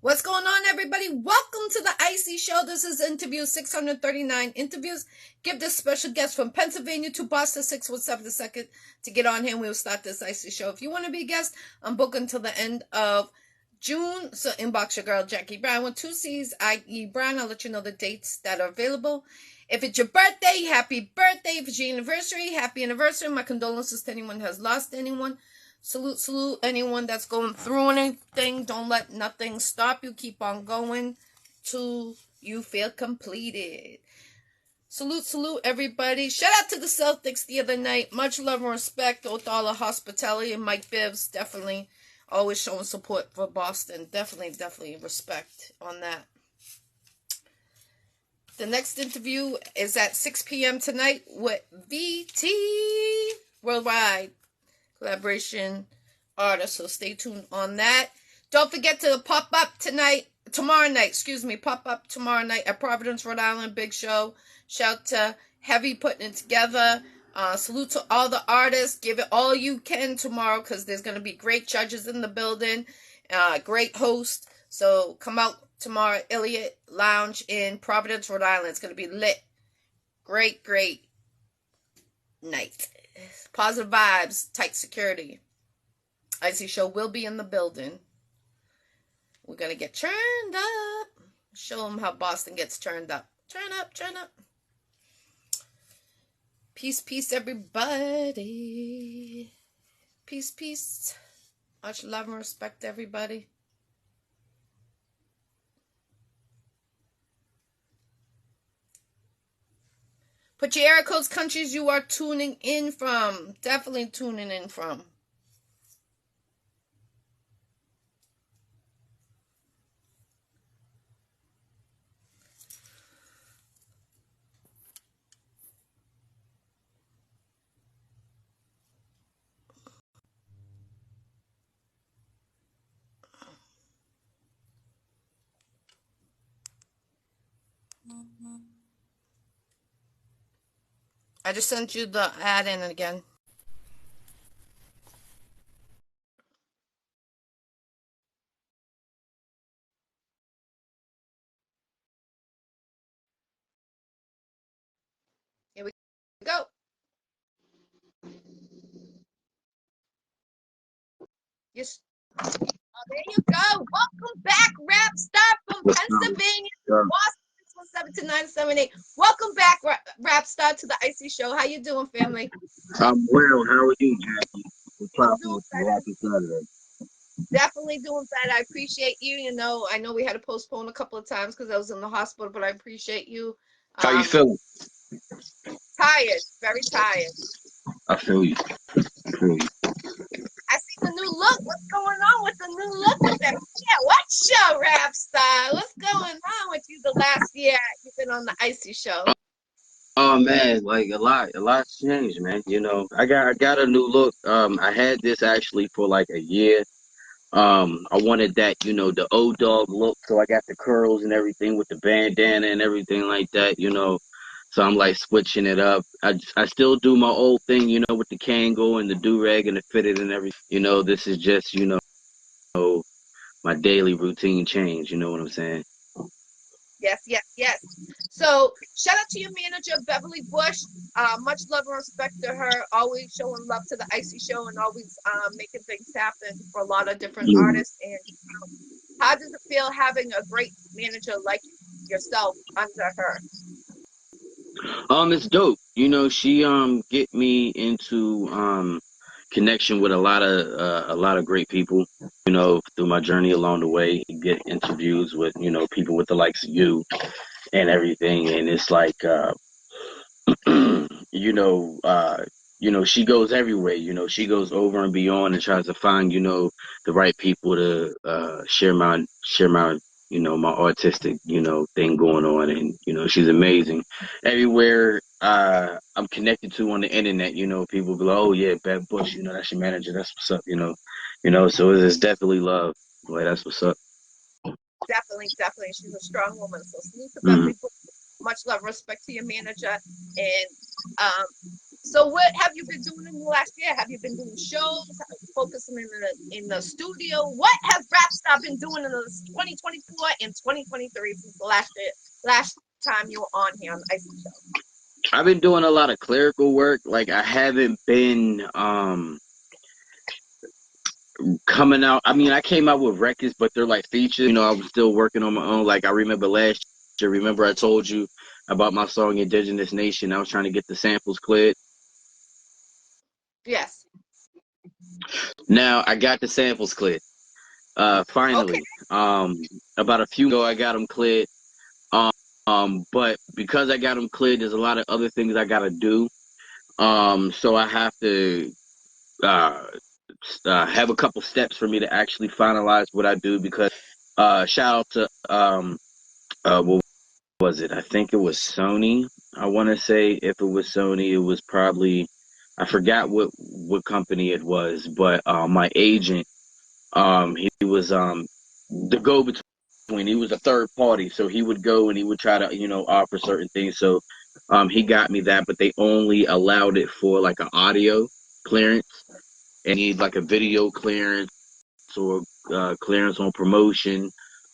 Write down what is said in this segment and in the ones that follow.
What's going on, everybody? Welcome to the Iccy Show. This is interview 639 interviews. Give this special guest from Pennsylvania to Boston 617 the second to get on here. We will start this Iccy Show. If you want to be a guest, I'm booked until the end of June. So inbox your girl, Jackie Brown, with 2 C's, I.E. Brown. I'll let you know the dates that are available. If it's your birthday, happy birthday. If it's your anniversary, happy anniversary. My condolences to anyone who has lost anyone. Salute anyone that's going through anything. Don't let nothing stop you. Keep on going till you feel completed. Salute everybody. Shout out to the Celtics the other night. Much love and respect with all the hospitality. And Mike Bibbs definitely always showing support for Boston. Definitely respect on that. The next interview is at 6 p.m. tonight with VT Worldwide Collaboration artist, so stay tuned on that. Don't forget to pop up tomorrow night at Providence, Rhode Island. Big show. Shout to Heavy putting it together. Salute to all the artists. Give it all you can tomorrow because there's going to be great judges in the building. Great host. So come out tomorrow, Elliott Lounge in Providence, Rhode Island. It's going to be lit. Great night. Positive vibes, tight security. Iccy Showw will be in the building. We're going to get turned up. Show them how Boston gets turned up. Turn up. Peace, everybody. Peace. Much love and respect, everybody. Put your area codes, countries you are tuning in from. Definitely tuning in from. I just sent you the ad in again. Here we go. Yes. Oh, there you go. Welcome back, Rapstarr from Pennsylvania, Boston 617-978. Welcome back, Rapstarr, to the Iccy Showw. How you doing, family? I'm well. How are you, Jackie? Definitely doing better. I appreciate you. You know, I know we had to postpone a couple of times because I was in the hospital, but I appreciate you. How you feeling? Tired, very tired. I feel you. I see the new look. What's going on with the new look with them? Yeah, what's your Rapstarr? What's going on with you the last year you've been on the Iccy Showw? Oh man, like a lot's changed, man. You know, I got a new look. I had this actually for like a year. I wanted that, the old dog look, so I got the curls and everything with the bandana and everything like that, So I'm like switching it up. I still do my old thing, with the Kangol and the do-rag and the fitted and everything. This is just, my daily routine change, you know what I'm saying? Yes. So shout out to your manager, Beverly Bush. Much love and respect to her. Always showing love to the Iccy Showw and always making things happen for a lot of different artists. And how does it feel having a great manager like yourself under her? It's dope. She get me into connection with a lot of great people, through my journey along the way, get interviews with, people with the likes of you and everything. And it's like she goes everywhere, she goes over and beyond and tries to find, the right people to share my my artistic, thing going on. And, she's amazing. Everywhere I'm connected to on the internet, people be like, oh yeah, Bev Bush, that's your manager, that's what's up, so it's definitely love. Like, that's what's up. Definitely. She's a strong woman. So salute to Beverly Bush. Much love, respect to your manager. And so what have you been doing in the last year? Have you been doing shows, focusing in the studio. What has Rapstarr been doing in the 2024 and 2023 since the last time you were on here on the Iccy Show? I've been doing a lot of clerical work. Like I haven't been coming out. I mean, I came out with records, but they're like features. You know, I was still working on my own. Like I remember last year. Remember I told you about my song "Indigenous Nation." I was trying to get the samples cleared. Yes. Now I got the samples cleared. Okay. Finally. About a few ago, I got them cleared. But because I got them cleared, there's a lot of other things I gotta do. So I have to uh, have a couple steps for me to actually finalize what I do. Because shout out to what was it? I think it was Sony. I want to say if it was Sony, it was probably I forgot what company it was, but my agent, he was the go between. He was a third party, so he would go and he would try to offer certain things. So he got me that, but they only allowed it for like an audio clearance, and need like a video clearance or clearance on promotion.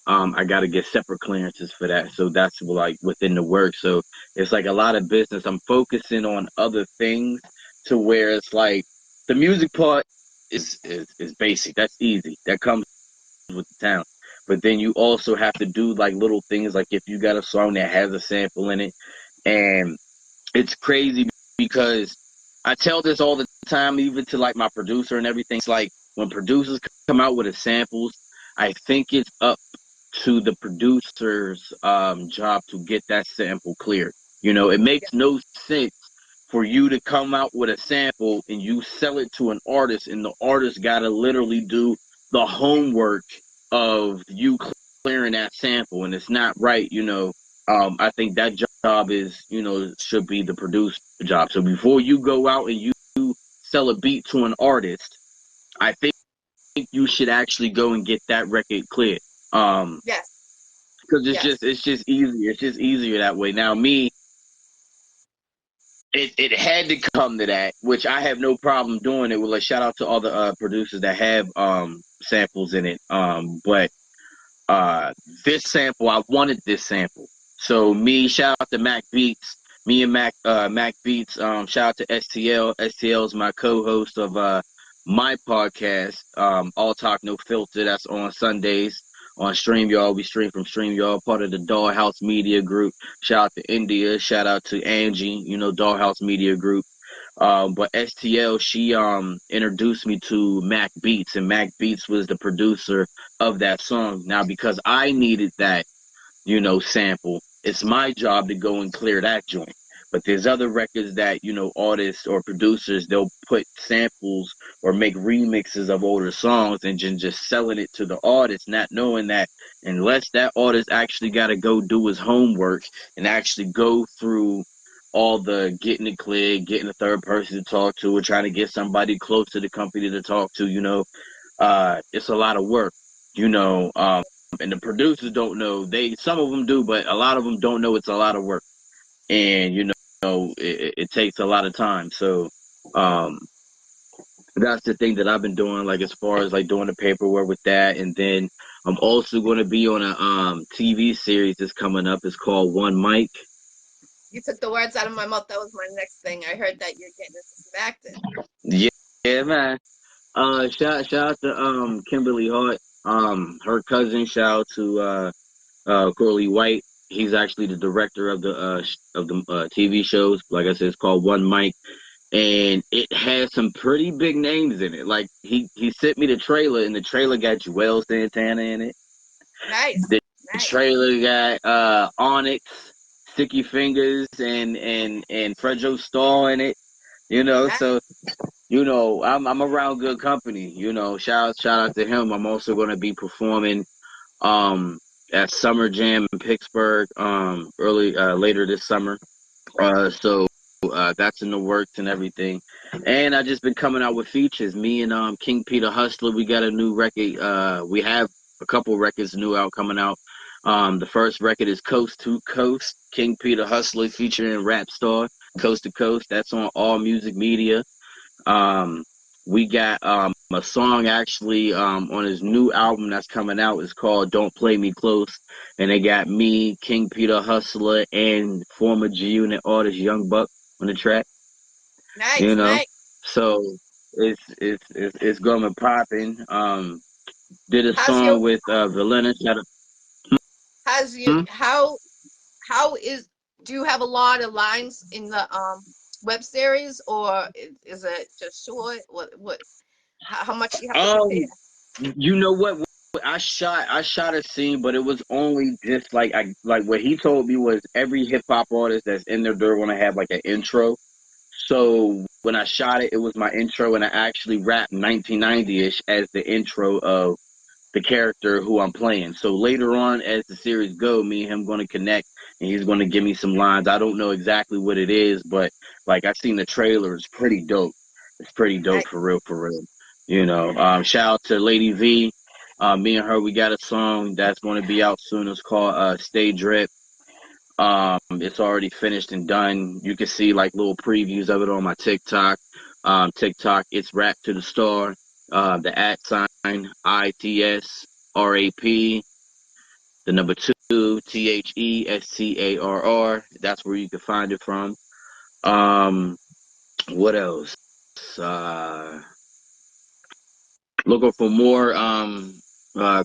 I got to get separate clearances for that, so that's like within the work. So it's like a lot of business. I'm focusing on other things to where it's like the music part is basic. That's easy. That comes with the talent. But then you also have to do like little things, like if you got a song that has a sample in it, and it's crazy because I tell this all the time, even to like my producer and everything. It's like when producers come out with the samples, I think it's up to the producer's job to get that sample clear. You know, it makes no sense for you to come out with a sample and you sell it to an artist, and the artist got to literally do the homework of you clearing that sample, and it's not right. I think that job is, should be the producer job. So before you go out and you sell a beat to an artist, I think you should actually go and get that record cleared. Yes. Because Yes. it's just easier. It's just easier that way. Now me, it had to come to that, which I have no problem doing it. Well, like shout out to all the producers that have samples in it. But uh this sample, I wanted this sample. So me, shout out to Mac Beats, me and Mac Beats, shout out to STL. STL is my co-host of my podcast, All Talk No Filter. That's on Sundays on StreamYard. We stream from StreamYard, part of the Dollhouse Media Group. Shout out to India, shout out to Angie, Dollhouse Media Group. But STL, she introduced me to Mac Beats, and Mac Beats was the producer of that song. Now, because I needed that, sample, it's my job to go and clear that joint. But there's other records that, artists or producers, they'll put samples or make remixes of older songs and just selling it to the artist, not knowing that unless that artist actually got to go do his homework and actually go through all the getting it cleared, getting a third person to talk to, or trying to get somebody close to the company to talk to, it's a lot of work, and the producers don't know. Some of them do, but a lot of them don't know it's a lot of work, and it takes a lot of time. So um, that's the thing that I've been doing, like as far as like doing the paperwork with that, and then I'm also going to be on a TV series that's coming up. It's called One Mic. You took the words out of my mouth. That was my next thing. I heard that you're getting into some acting. Yeah, yeah, man. Shout out to Kimberly Hart, her cousin. Shout out to Corley White. He's actually the director of the TV shows. Like I said, it's called One Mic, and it has some pretty big names in it. Like he sent me the trailer, and the trailer got Joel Santana in it. Nice. The Nice. trailer got Onyx, Sticky Fingers, and Fredro Starr in it. Nice. So I'm around good company. Shout out to him. I'm also going to be performing at Summer Jam in Pittsburgh early later this summer. So that's in the works and everything. And I just been coming out with features. Me and King Peter Hustler, we got a new record. We have a couple records new out coming out. The first record is Coast to Coast. King Peter Hustler featuring Rapstarr, Coast to Coast. That's on All Music Media. Um, We got a song actually on his new album that's coming out. It's called "Don't Play Me Close," and they got me, King Peter Hustler, and former G Unit artist Young Buck on the track. You Nice, know, nice. so it's going popping. Did a How's your song with Valena. how's you Hmm? how is do you have a lot of lines in the web series, or is it just short? What how much you have to prepare? Um, you know what? I shot a scene, but it was only just like I like what he told me was every hip hop artist that's in there, they're gonna have like an intro. So when I shot it, it was my intro, and I actually rapped 1990ish as the intro of the character who I'm playing. So later on, as the series go, me and him going to connect, and he's going to give me some lines. I don't know exactly what it is, but like I seen the trailer, it's pretty dope. It's pretty dope Nice. for real, for real. You know, shout out to Lady V. Me and her, we got a song that's going to be out soon. It's called "Stay Drip." It's already finished and done. You can see like little previews of it on my TikTok. TikTok, it's Rap to the Star. The at sign ITSRAP. The number two THESTARR. That's where you can find it from. Um, what else? Uh, Looking for more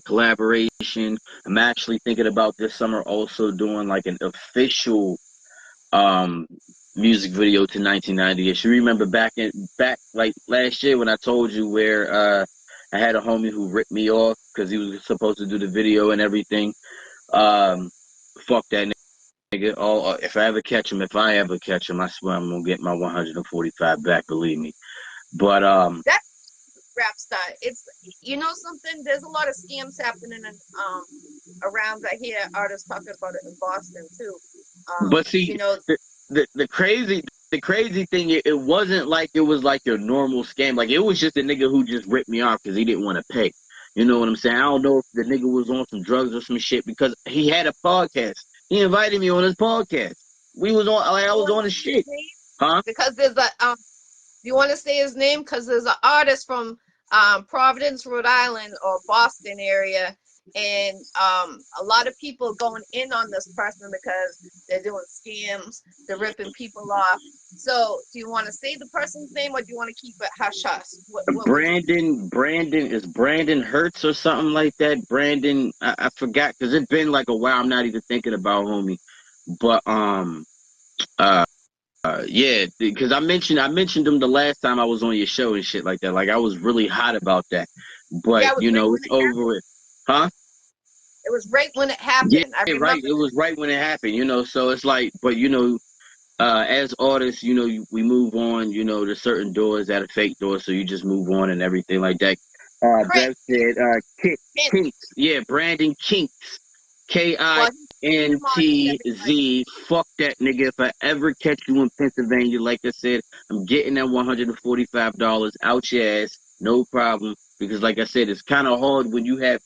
collaboration. I'm actually thinking about this summer also doing like an official um music video to 1990. You remember back like last year when I told you where I had a homie who ripped me off because he was supposed to do the video and everything. Um, Fuck that nigga. Oh, if I ever catch him, I swear I'm gonna get my 145 back. Believe me. But That's Rapstarr. It's something. There's a lot of scams happening in around. I hear artists talking about it in Boston too. But see, You know, the crazy thing, it wasn't like it was like your normal scam. Like it was just a nigga who just ripped me off because he didn't want to pay. You know what I'm saying? I don't know if the nigga was on some drugs or some shit because he had a podcast. He invited me on his podcast. We was on like I you was want on to his say his shit, name huh? because there's a do you want to say his name? Because there's an artist from Providence, Rhode Island, or Boston area, and a lot of people going in on this person because they're doing scams, they're ripping people off. So, do you want to say the person's name, or do you want to keep it hush hush? What would you? Brandon is Brandon Hertz or something like that. Brandon, I forgot because it's been like a while. I'm not even thinking about homie, but uh yeah, because I mentioned him the last time I was on your show and shit like that. Like I was really hot about that, but Yeah, it was right when it's it over happened. with, huh? It was right when it Yeah, happened. I right. remember It was right when it happened. So it's like, but as artists, we move on. There's certain doors that are fake doors, so you just move on and everything like that. Chris. Bev said, Kent. Kinks, yeah, Brandon Kinks, Well, he came on and said they like KINTZ. Fuck that nigga. If I ever catch you in Pennsylvania, like I said, I'm getting that $145 out your ass, no problem. Because like I said, it's kind of hard when you have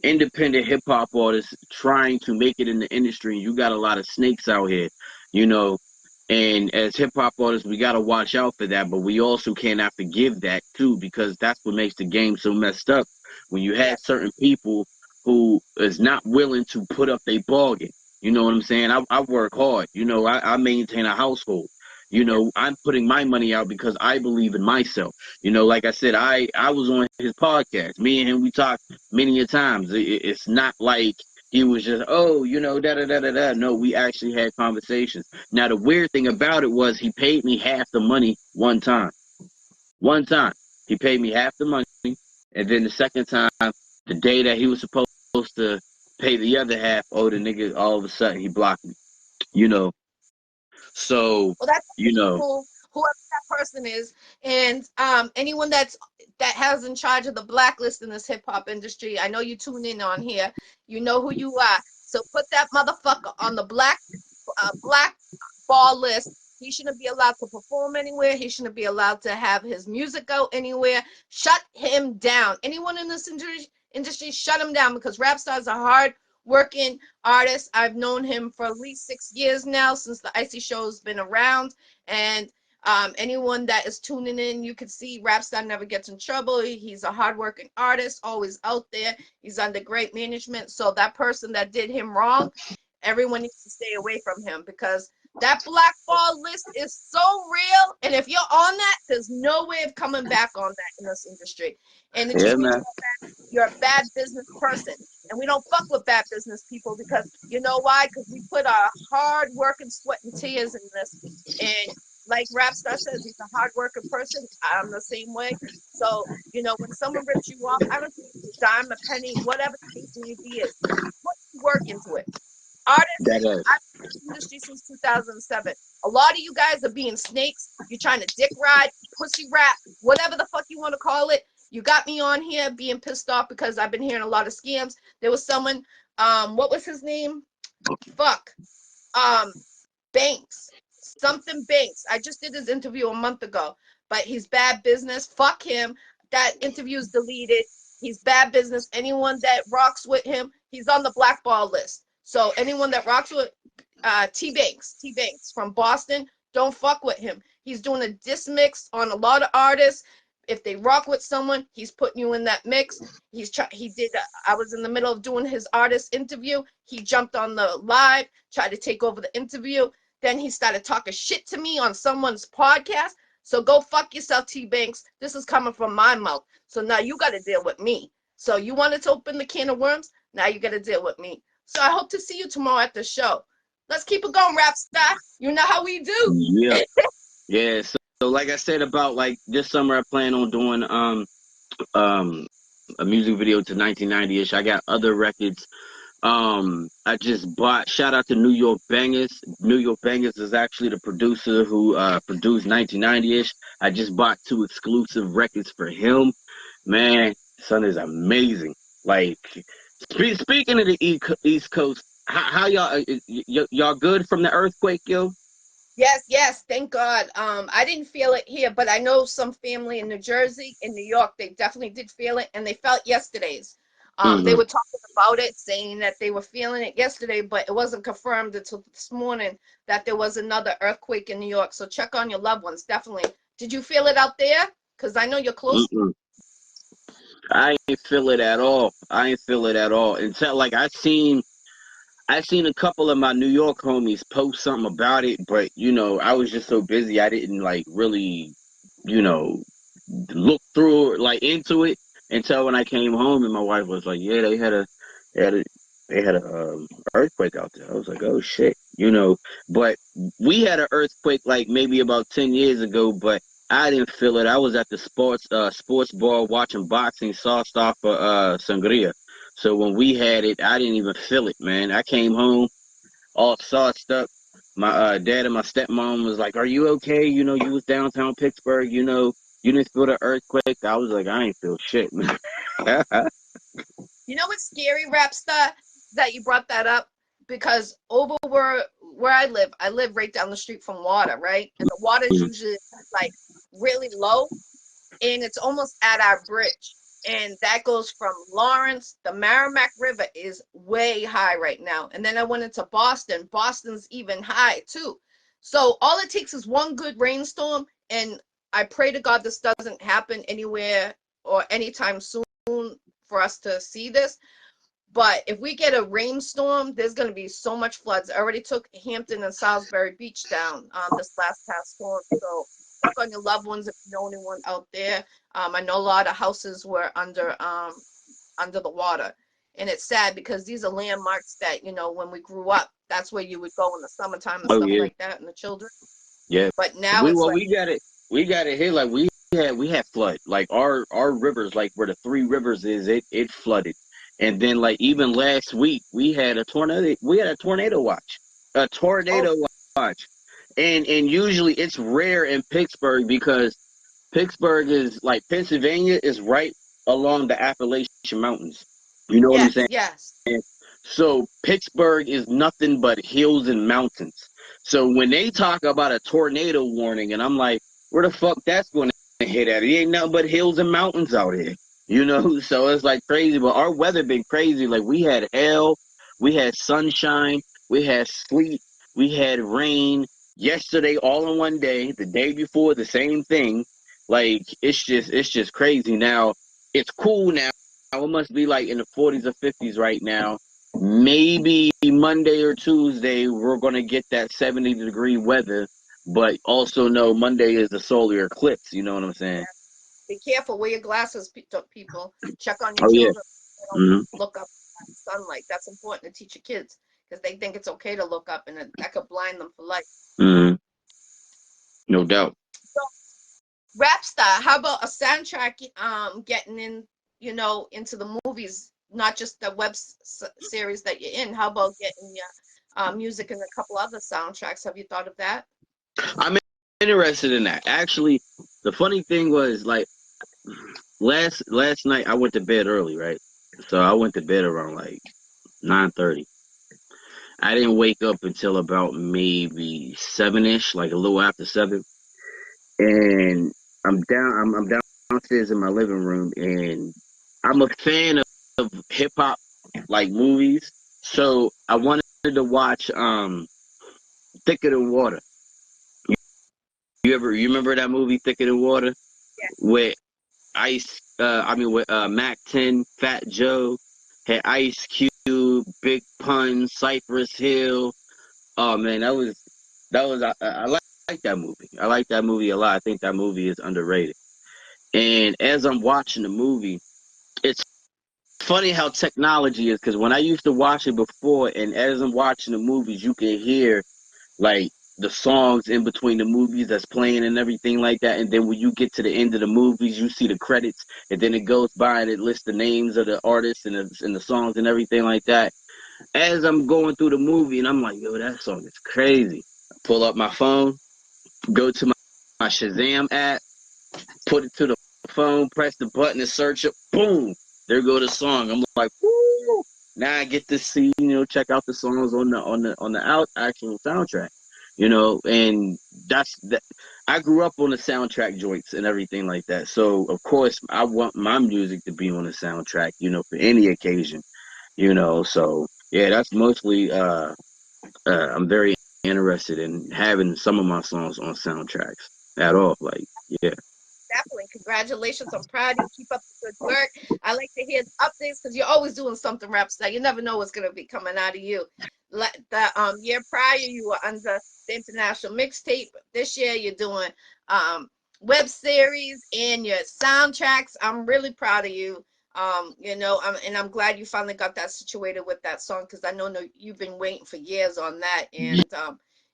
independent hip hop artists trying to make it in the industry. You got a lot of snakes out here, you know. And as hip hop artists, we got to watch out for that, but we also cannot forgive that too, because that's what makes the game so messed up. When you have yes, certain people who is not willing to put up their bargain, you know what I'm saying? I work hard, I maintain a household. yes, I'm putting my money out because I believe in myself. Like I said, I was on his podcast. Me and him, we talked many a times. It's not like he was just, oh, da da da da da. No, we actually had conversations. Now the weird thing about it was he paid me half the money one time. One time he paid me half the money, and then the second time, the day that he was supposed to pay the other half, oh, the nigga all of a sudden he blocked me. You know, so well, that's you know, cool. Whoever that person is, and anyone that has in charge of the blacklist in this hip hop industry. I know you tune in on here. You know who you are. So put that motherfucker on the black ball list. He shouldn't be allowed to perform anywhere. He shouldn't be allowed to have his music go anywhere. Shut him down. Anyone in this industry, shut him down, because Rapstarr is a hard working artist. I've known him for at least 6 years now, since the Iccy Show's been around, and Anyone that is tuning in, you can see Rapstarr never gets in trouble. He's a hardworking artist, always out there. He's under great management. So that person that did him wrong, everyone needs to stay away from him, because that blackball list is so real. And if you're on that, there's no way of coming back on that in this industry. And the Yeah, truth be man. told, you're a bad business person. And we don't fuck with bad business people, because you know why? Because we put our hard work and sweat and tears in this. And like Rapstarr says, he's a hard working person. I'm the same way. So, when someone rips you off, I don't think it's a dime, a penny, whatever the case may be, is put work into it. Artists, That is. I've been in the industry since 2007. A lot of you guys are being snakes. You're trying to dick ride, pussy rap, whatever the fuck you want to call it. You got me on here being pissed off because I've been hearing a lot of scams. There was someone, what was his name? Fuck. Banks. Something Banks. I just did his interview a month ago, but he's bad business. Fuck him. That interview's deleted. He's bad business. Anyone that rocks with him, he's on the blackball list. So anyone that rocks with T Banks from Boston, don't fuck with him. He's doing a diss mix on a lot of artists. If they rock with someone, he's putting you in that mix. He did. I was in the middle of doing his artist interview. He jumped on the live, tried to take over the interview. Then he started talking shit to me on someone's podcast. So go fuck yourself, T Banks. This is coming from my mouth. So now you got to deal with me. So you wanted to open the can of worms. Now you got to deal with me. So I hope to see you tomorrow at the show. Let's keep it going, Rapstarr. You know how we do. Yeah. Yeah. So like I said about like this summer, I plan on doing a music video to 1990ish. I got other records. I just bought. Shout out to New York Bangers. New York Bangers is actually the producer who produced 1990ish. I just bought 2 exclusive records for him. Man, son is amazing. Like speaking of the East Coast, how y'all good from the earthquake, yo? Yes, thank God. I didn't feel it here, but I know some family in New Jersey, in New York, they definitely did feel it, and they felt yesterday's. They Hmm. were talking about it, saying that they were feeling it yesterday, but it wasn't confirmed until this morning that there was another earthquake in New York. So check on your loved ones, definitely. Did you feel it out there? Because I know you're close. Mm-mm. I ain't feel it at all. I ain't feel it at all. Until like I seen a couple of my New York homies post something about it, but I was just so busy I didn't like really, you know, look through like into it until when I came home and my wife was like, "Yeah, they had a, they had a earthquake out there." I was like, "Oh shit." But we had an earthquake like maybe about 10 years ago, but I didn't feel it. I was at the sports bar watching boxing, sauced off for sangria. So when we had it, I didn't even feel it, man. I came home all sauced up. My dad and my stepmom was like, "Are you okay? You was downtown Pittsburgh. You didn't feel the earthquake." I was like, "I ain't feel shit, man." You know what's scary, Rapstarr, that you brought that up? Because over where I live right down the street from water, right? And the water is usually like really low, and it's almost at our bridge. And that goes from Lawrence. The Merrimack River is way high right now. And then I went into Boston. Boston's even high too. So all it takes is one good rainstorm, and I pray to God this doesn't happen anywhere or anytime soon for us to see this. But if we get a rainstorm, there's going to be so much floods. I already took Hampton and Salisbury Beach down this last past storm. So check on your loved ones if you know anyone out there. I know a lot of houses were under the water, and it's sad because these are landmarks that when we grew up, that's where you would go in the summertime and Oh stuff yeah, like that, and the children. yeah. But now We it's well, like, we got it here. Like we had flood. Like our rivers, like where the 3 rivers is, it flooded. And then like even last week we had a tornado. We had a tornado watch. A oh tornado watch. And usually it's rare in Pittsburgh because Pittsburgh is like Pennsylvania is right along the Appalachian Mountains. You know what I'm yes, saying? yes, So Pittsburgh is nothing but hills and mountains. So when they talk about a tornado warning, and I'm like, where the fuck that's going to hit at? It ain't nothing but hills and mountains out here. So it's like crazy. But our weather been crazy. Like we had hail, we had sunshine, we had sleet, we had rain. yesterday all in one day, the day before the same thing. Like it's just crazy. Now it's cool now. It must be like in the 40s or 50s right now. Maybe Monday or Tuesday we're gonna get that 70-degree weather, but also know Monday is the solar eclipse. You know what I'm saying? Be careful. Wear your glasses, people. Check on your Oh yeah. children. They don't Hmm. look up at sunlight. That's important to teach your kids because they think it's okay to look up, and that could blind them for life. Hmm. No doubt. So, Rapstarr, how about a soundtrack? Getting in, into the movies, not just the web series that you're in. How about getting your music in a couple other soundtracks? Have you thought of that? I'm interested in that. Actually, the funny thing was like last night I went to bed early, right? So I went to bed around like 9:30. I didn't wake up until about maybe 7-ish, like a little after 7. And I'm downstairs in my living room, and I'm a fan of hip hop like movies. So I wanted to watch Thicker Than Water. You remember that movie Thicker Than Water Yeah. with with Mac 10, Fat Joe, had Ice Cube, Big Pun, Cypress Hill. Oh man, I like that movie. I like that movie a lot. I think that movie is underrated. And as I'm watching the movie, it's funny how technology is, because when I used to watch it before, and as I'm watching the movies, you can hear like the songs in between the movies that's playing and everything like that. And then when you get to the end of the movies, you see the credits, and then it goes by and it lists the names of the artists and the songs and everything like that. As I'm going through the movie, and I'm like, yo, that song is crazy. I pull up my phone, go to my Shazam app, put it to the phone, press the button to search it, boom, there go the song. I'm like, woo! Now I get to see, check out the songs on the actual soundtrack, and that's that. I grew up on the soundtrack joints and everything like that, so of course I want my music to be on the soundtrack, for any occasion, So yeah, that's mostly. I'm very interested in having some of my songs on soundtracks at all, like yeah. Definitely. Congratulations. I'm proud of you. Keep up the good work. I like to hear updates because you're always doing something, Rapstarr. You never know what's going to be coming out of you. The year prior, you were under the international mixtape. This year, you're doing web series and your soundtracks. I'm really proud of you. And I'm glad you finally got that situated with that song because I know you've been waiting for years on that. And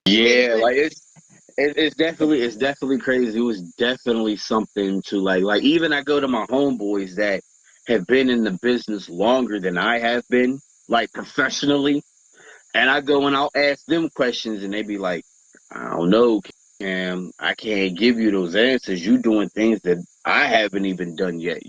you made a Yeah, good. like it's definitely crazy. It was definitely something to like even I go to my homeboys that have been in the business longer than I have been, like professionally, and I go and I'll ask them questions, and they be like, I don't know, Cam. I can't give you those answers. You doing things that I haven't even done yet.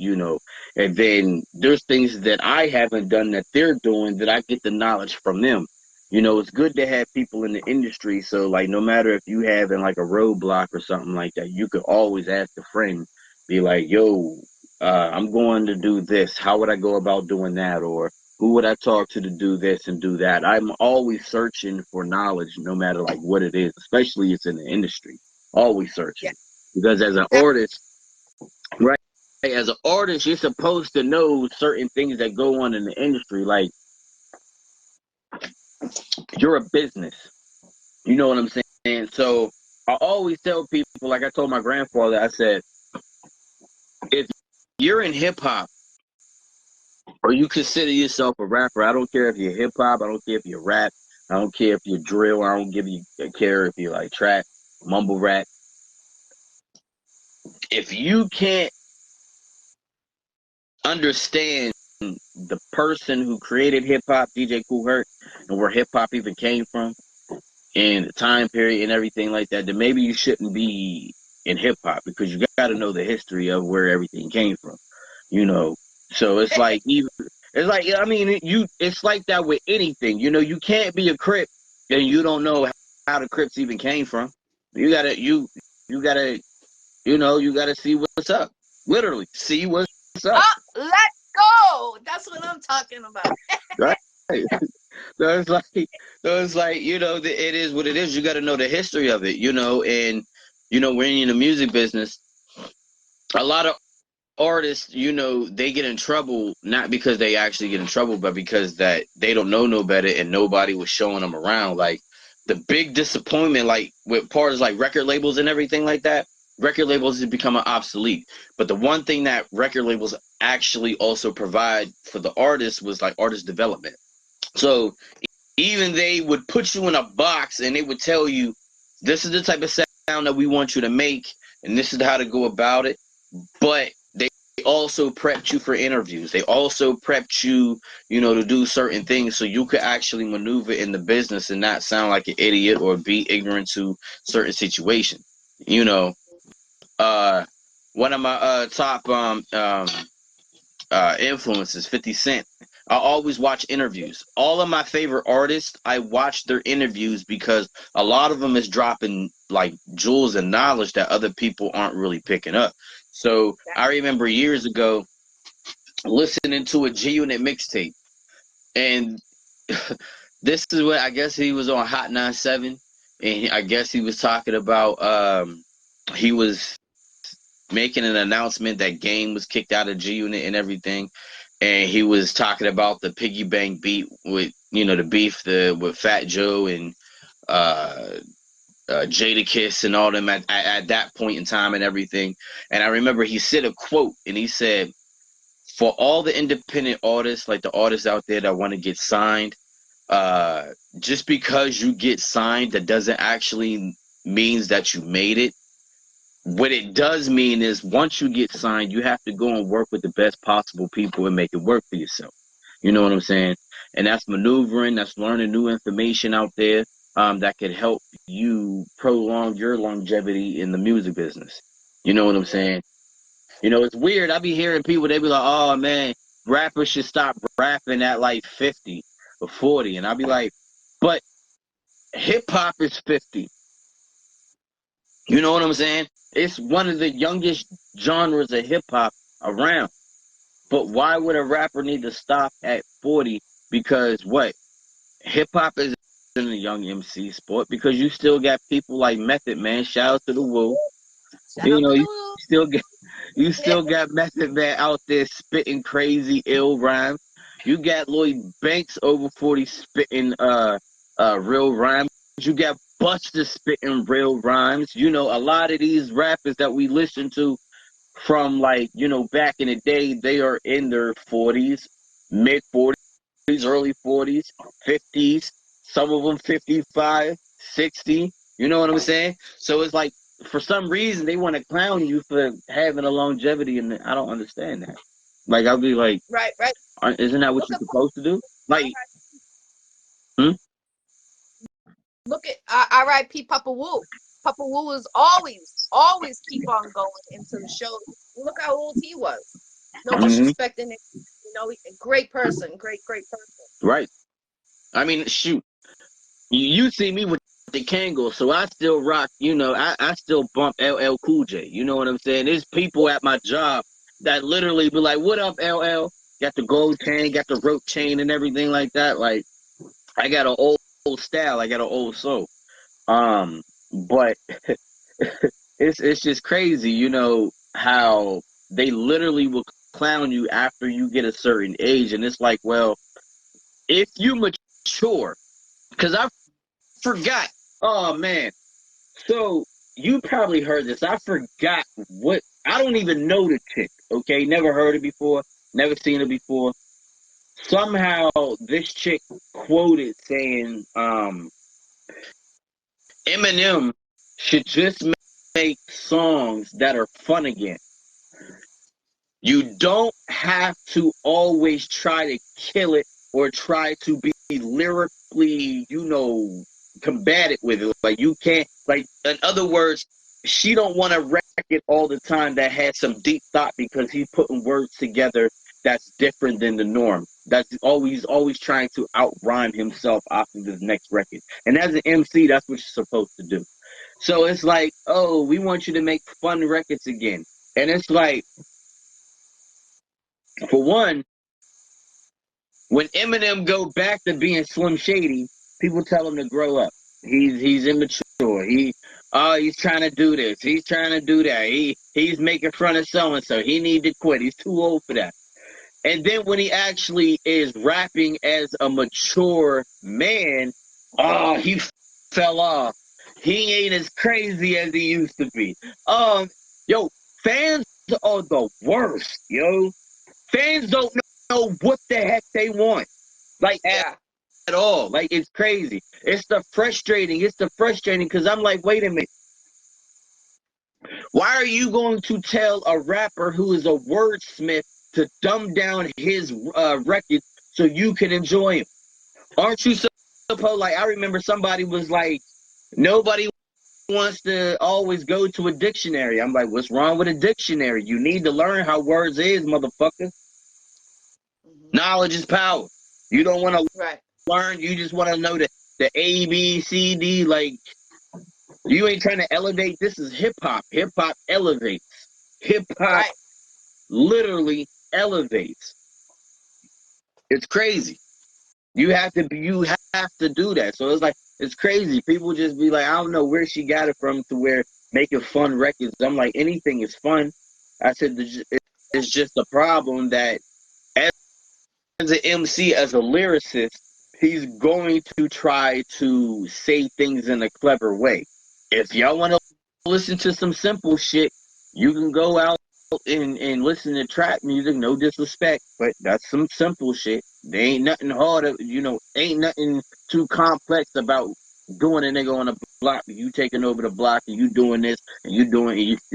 And then there's things that I haven't done that they're doing that I get the knowledge from them. It's good to have people in the industry. So like, no matter if you have in like a roadblock or something like that, you could always ask a friend, be like, yo, I'm going to do this. How would I go about doing that? Or who would I talk to do this and do that? I'm always searching for knowledge, no matter like what it is, especially it's in the industry. Always Yeah, searching, because as an definitely. artist, right? As an artist, you're supposed to know certain things that go on in the industry. Like you're a business. You know what I'm saying? So I always tell people, like I told my grandfather, I said, if you're in hip hop or you consider yourself a rapper, I don't care if you're hip hop, I don't care if you're rap, I don't care if you're drill, I don't care if you like trap, mumble rap. If you can't understand the person who created hip hop, DJ Kool Herc, and where hip hop even came from, and the time period and everything like that, then maybe you shouldn't be in hip hop, because you got to know the history of where everything came from, you know. So it's like even it's like I mean it's like that with anything, You can't be a Crip and you don't know how the Crips even came from. You gotta you gotta see what's up. Literally, see what's up. Oh, let's go. That's what I'm talking about. Right? So it's like, it is what it is. You got to know the history of it, and when you're in the music business, a lot of artists, they get in trouble not because they actually get in trouble, but because that they don't know no better and nobody was showing them around. Like the big disappointment, like with parts like record labels and everything like that, record labels have become obsolete. But the one thing that record labels actually also provide for the artists was like artist development. So even they would put you in a box and they would tell you, this is the type of sound that we want you to make, and this is how to go about it. But they also prepped you for interviews. They also prepped you, to do certain things so you could actually maneuver in the business and not sound like an idiot or be ignorant to certain situations. You know, one of my top influences, 50 Cent. I always watch interviews. All of my favorite artists, I watch their interviews because a lot of them is dropping like jewels and knowledge that other people aren't really picking up. So I remember years ago listening to a G Unit mixtape, and this is what I guess he was on Hot 97, and I guess he was talking about he was making an announcement that Game was kicked out of G Unit and everything, and he was talking about the piggy bank beat with the beef with Fat Joe and uh, Jadakiss and all them at that point in time and everything. And I remember he said a quote, and he said, "For all the independent artists, like the artists out there that want to get signed, uh, just because you get signed, that doesn't actually means that you made it. What it does mean is once you get signed, you have to go and work with the best possible people and make it work for yourself. You know what I'm saying? And that's maneuvering, that's learning new information out there that could help you prolong your longevity in the music business. You know what I'm saying? It's weird. I be hearing people, they be like, oh man, rappers should stop rapping at like 50 or 40. And I be like, but hip hop is 50. You know what I'm saying? It's one of the youngest genres of hip hop around. But why would a rapper need to stop at 40? Because what? Hip hop is in a young MC sport because you still got people like Method Man. Shout out to the Woo. Shout out to the You Lou. still get you still got Method Man out there spitting crazy ill rhymes. You got Lloyd Banks over 40 spitting real rhymes. You got Buster spitting real rhymes. A lot of these rappers that we listen to from like, back in the day, they are in their 40s, mid 40s, early 40s, 50s, some of them 55, 60. You know what I'm saying? So it's like for some reason they want to clown you for having a longevity, and I don't understand that. Like I'll be like, Right, right. isn't that what Look you're at supposed to do? Like, hmm? look at R.I.P. Papa Wu. Papa Wu is always keep on going into the show. Look how old he was. No Hmm. disrespecting it. Great person, great person. Right. I mean, shoot. You see me with the Kangol, so I still rock, I still bump LL Cool J. You know what I'm saying? There's people at my job that literally be like, what up, LL? Got the gold chain, got the rope chain and everything like that. Like, I got an old style, I got an old soul. But it's just crazy, how they literally will clown you after you get a certain age. And it's like, well, if you mature, because I forgot, oh man, so you probably heard this. I forgot what, I don't even know the chick, okay? Never heard it before, never seen it before. Somehow this chick quoted saying, Eminem should just make songs that are fun again. You don't have to always try to kill it or try to be lyrically, combative with it. Like you can't, like in other words, she don't want a record all the time that has some deep thought because he's putting words together that's different than the norm. That's always trying to out rhyme himself off of his next record. And as an MC, that's what you're supposed to do. So it's like, oh, we want you to make fun records again. And it's like, for one, When Eminem go back to being Slim Shady, people tell him to grow up. He's immature. He's trying to do this. He's trying to do that. He's making fun of so and so. He need to quit. He's too old for that. And then when he actually is rapping as a mature man, he fell off. He ain't as crazy as he used to be. Yo, fans are the worst, yo. Fans don't know what the heck they want. Like at all. Like it's crazy. It's the frustrating because I'm like, wait a minute. Why are you going to tell a rapper who is a wordsmith to dumb down his record so you can enjoy him? Aren't you supposed, like, I remember somebody was like, nobody wants to always go to a dictionary. I'm like, what's wrong with a dictionary? You need to learn how words is, motherfucker. Knowledge is power. You don't want to learn. You just want to know the A, B, C, D. Like, you ain't trying to elevate. This is hip hop. Hip hop elevates. Hip hop literally elevates. It's crazy. You have to do that. So it's like, it's crazy. People just be like, I don't know where she got it from to where making fun records. I'm like, anything is fun. I said, it's just a problem that as an MC, as a lyricist, he's going to try to say things in a clever way. If y'all want to listen to some simple shit, you can go out and listen to trap music, no disrespect, but that's some simple shit. There ain't nothing harder, ain't nothing too complex about doing a nigga on a block, you taking over the block and you doing this and you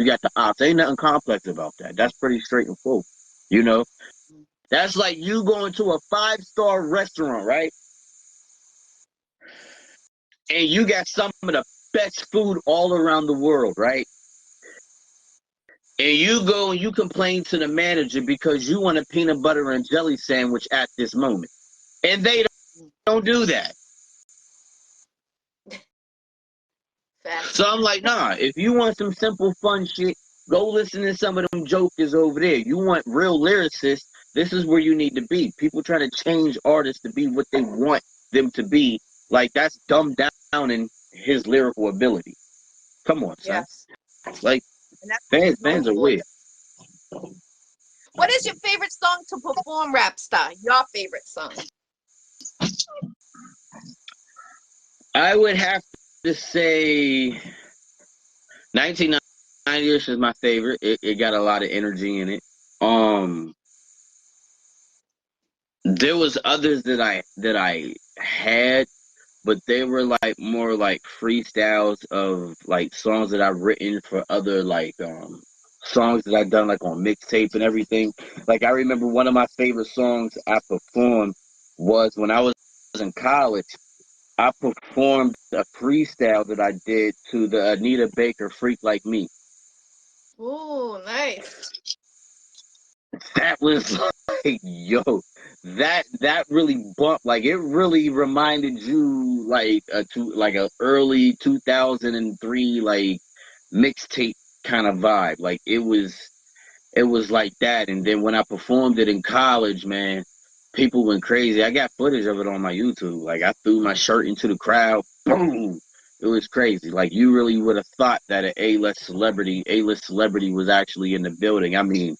got the ops. Ain't nothing complex about that. That's pretty straightforward, you know? That's like you going to a 5-star restaurant, right? And you got some of the best food all around the world, right? And you go and you complain to the manager because you want a peanut butter and jelly sandwich at this moment. And they don't do that. So I'm like, nah, if you want some simple fun shit, go listen to some of them jokers over there. You want real lyricists, this is where you need to be. People try to change artists to be what they want them to be. Like, that's dumbed down in his lyrical ability. Come on, son. Like, fans are weird. What is your favorite song to perform, Rapstarr? Your favorite song? I would have to say 1990ish is my favorite. It got a lot of energy in it. There was others that I had, but they were like more like freestyles of like songs that I've written for other like songs that I've done like on mixtape and everything. Like I remember one of my favorite songs I performed was when I was in college. I performed a freestyle that I did to the Anita Baker "Freak Like Me." Oh, nice. That was like, yo, that really bumped. Like it really reminded you like a early 2003 like mixtape kind of vibe. Like it was like that. And then when I performed it in college, man, people went crazy. I got footage of it on my YouTube. Like I threw my shirt into the crowd. Boom. It was crazy. Like you really would have thought that an A-list celebrity was actually in the building. I mean,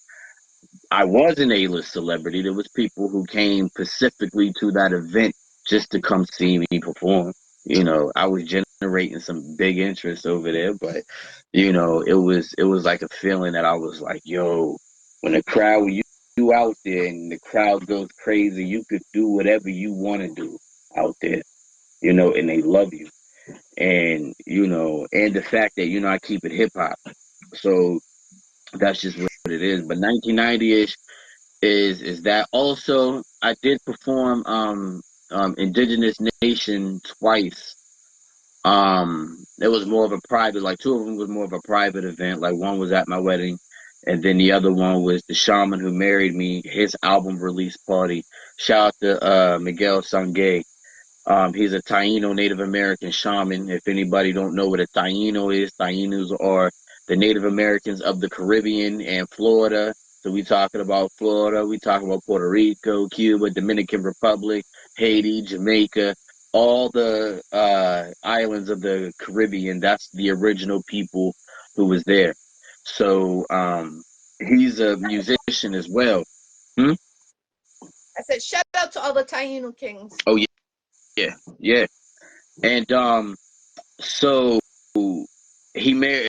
I was an A-list celebrity. There was people who came specifically to that event just to come see me perform. I was generating some big interest over there, but it was like a feeling that I was like, yo, when the crowd, you out there and the crowd goes crazy, you could do whatever you want to do out there, and they love you. And, and the fact that, I keep it hip hop. So that's just what it is. But 1990-ish is that also I did perform Indigenous Nation twice. It was more of a private, like two of them was more of a private event. Like one was at my wedding, and then the other one was the shaman who married me, his album release party. Shout out to Miguel Sangay. He's a Taino Native American shaman. If anybody don't know what a Taino is, Tainos are the Native Americans of the Caribbean and Florida. So we talking about Florida, we talking about Puerto Rico, Cuba, Dominican Republic, Haiti, Jamaica, all the islands of the Caribbean. That's the original people who was there. So he's a musician as well. Hmm? I said, shout out to all the Taino Kings. Oh yeah, yeah. And so he married.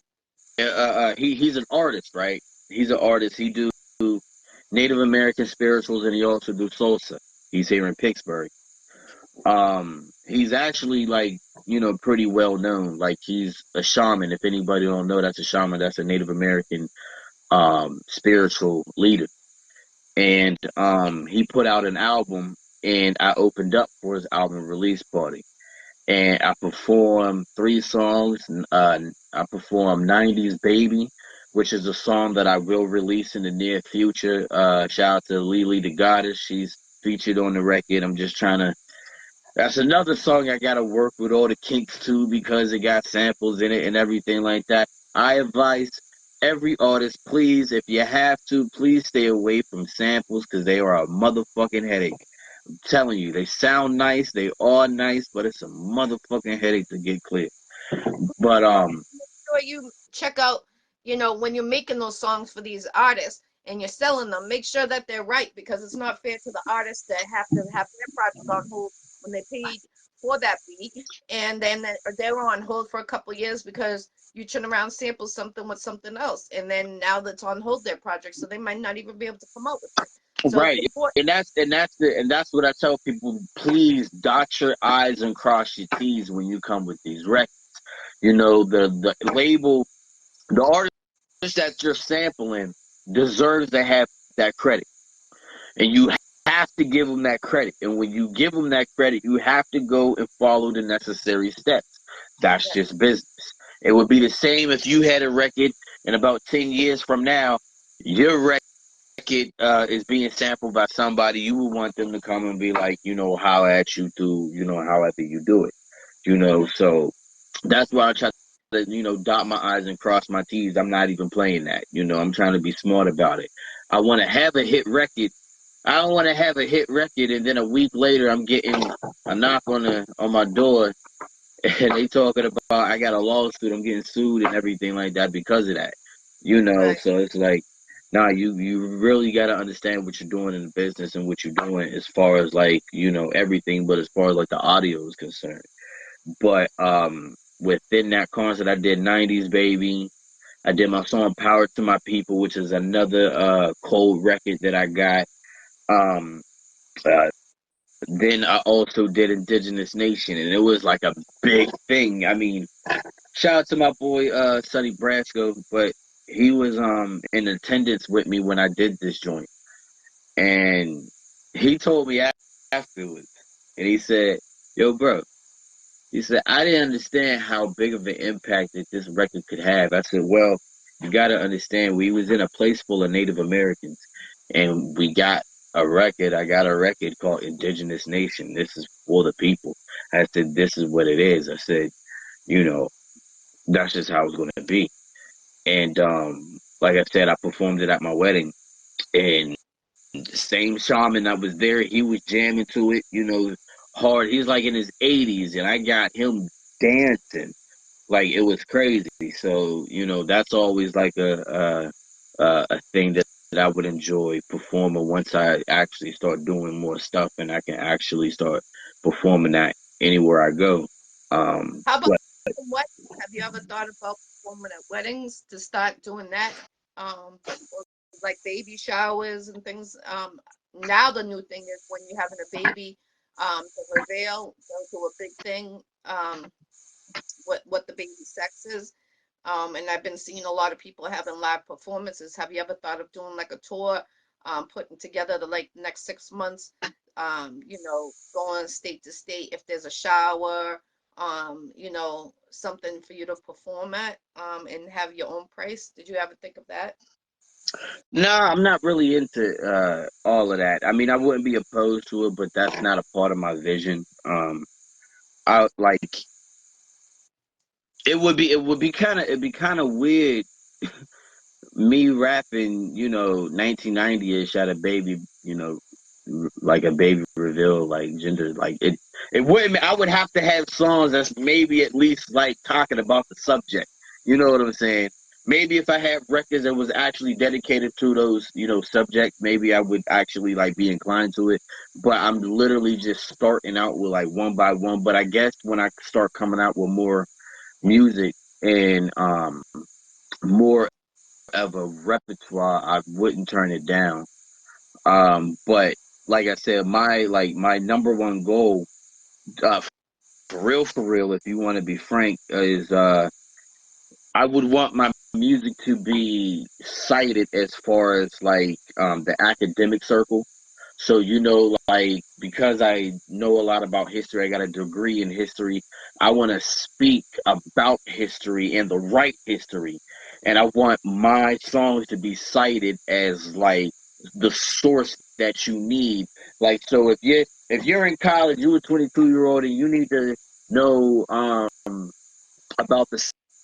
He's an artist, right? He's an artist. He do Native American spirituals, and he also do salsa. He's here in Pittsburgh. He's actually like pretty well known. Like he's a shaman. If anybody don't know, that's a shaman. That's a Native American spiritual leader. And he put out an album, and I opened up for his album release party. And I performed 3 songs. I performed '90s Baby, which is a song that I will release in the near future. Shout out to Lily the Goddess. She's featured on the record. I'm just trying to. That's another song I gotta work with all the kinks too because it got samples in it and everything like that. I advise every artist, please, if you have to, please stay away from samples because they are a motherfucking headache. Telling you, they sound nice, they are nice, but it's a motherfucking headache to get clear. But Sure you check out, when you're making those songs for these artists and you're selling them, make sure that they're right because it's not fair to the artists that have to have their project on hold when they paid for that beat, and then they were on hold for a couple of years because you turn around sample something with something else, and then now that's on hold their project, so they might not even be able to come out with it. So it's right, important. and that's what I tell people. Please dot your I's and cross your T's when you come with these records. The label, the artist that you're sampling deserves to have that credit, and you have to give them that credit. And when you give them that credit, you have to go and follow the necessary steps. That's Yeah, just business. It would be the same if you had a record, and about 10 years from now, your record is being sampled by somebody. You would want them to come and be like, holler at you through, however you do it. So that's why I try to, dot my I's and cross my T's. I'm not even playing that. I'm trying to be smart about it. I want to have a hit record. I don't want to have a hit record and then a week later I'm getting a knock on my door and they talking about I got a lawsuit, I'm getting sued and everything like that because of that. right. So it's like, nah, you really got to understand what you're doing in the business and what you're doing as far as like everything, but as far as like the audio is concerned. But within that concert, I did '90s Baby. I did my song Power to My People, which is another cold record that I got. Um, uh, then I also did Indigenous Nation, and it was like a big thing. I mean, shout out to my boy Sonny Brasco, but he was in attendance with me when I did this joint, and he told me afterwards, and he said, "Yo, bro." He said, I didn't understand how big of an impact that this record could have. I said, well, you got to understand, we was in a place full of Native Americans, and we got a record. I got a record called Indigenous Nation. This is for the people. I said, this is what it is. I said, you know, that's just how it's going to be. And like I said, I performed it at my wedding, and the same shaman that was there, he was jamming to it, hard. He's like in his 80s, and I got him dancing like it was crazy. So that's always like a thing that I would enjoy performing once I actually start doing more stuff and I can actually start performing that anywhere I go. How about But weddings? Have you ever thought about performing at weddings to start doing that? Or like baby showers and things. Now the new thing is when you're having a baby, the reveal, they'll do a big thing. What the baby sex is. And I've been seeing a lot of people having live performances. Have you ever thought of doing like a tour, putting together the like next 6 months, going state to state if there's a shower, something for you to perform at, and have your own price? Did you ever think of that? no, I'm not really into all of that. I mean, I wouldn't be opposed to it, but that's not a part of my vision. I like it would be kind of weird me rapping, 1990ish at a baby, like a baby reveal, like gender, like it wouldn't. I would have to have songs that's maybe at least like talking about the subject. You know what I'm saying? Maybe if I had records that was actually dedicated to those, subjects, maybe I would actually like be inclined to it. But I'm literally just starting out with like one by one. But I guess when I start coming out with more music and more of a repertoire, I wouldn't turn it down. But like I said, my number one goal, uh, for real, if you want to be frank, is I would want my music to be cited as far as like the academic circle. So like because I know a lot about history, I got a degree in history. I want to speak about history and the right history, and I want my songs to be cited as like the source that you need. Like, so if you're in college, you're a 22-year-old, and you need to know about the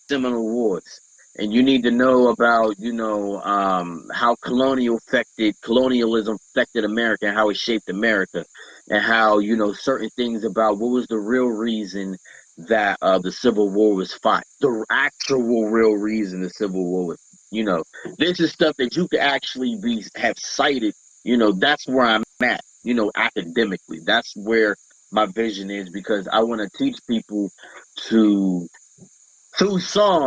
Seminole Wars, and you need to know about how colonialism affected America and how it shaped America, and how certain things about what was the real reason that the Civil War was fought, the actual real reason the Civil War was. This is stuff that you could actually be have cited. That's where I'm at. Academically, that's where my vision is, because I want to teach people to, through song,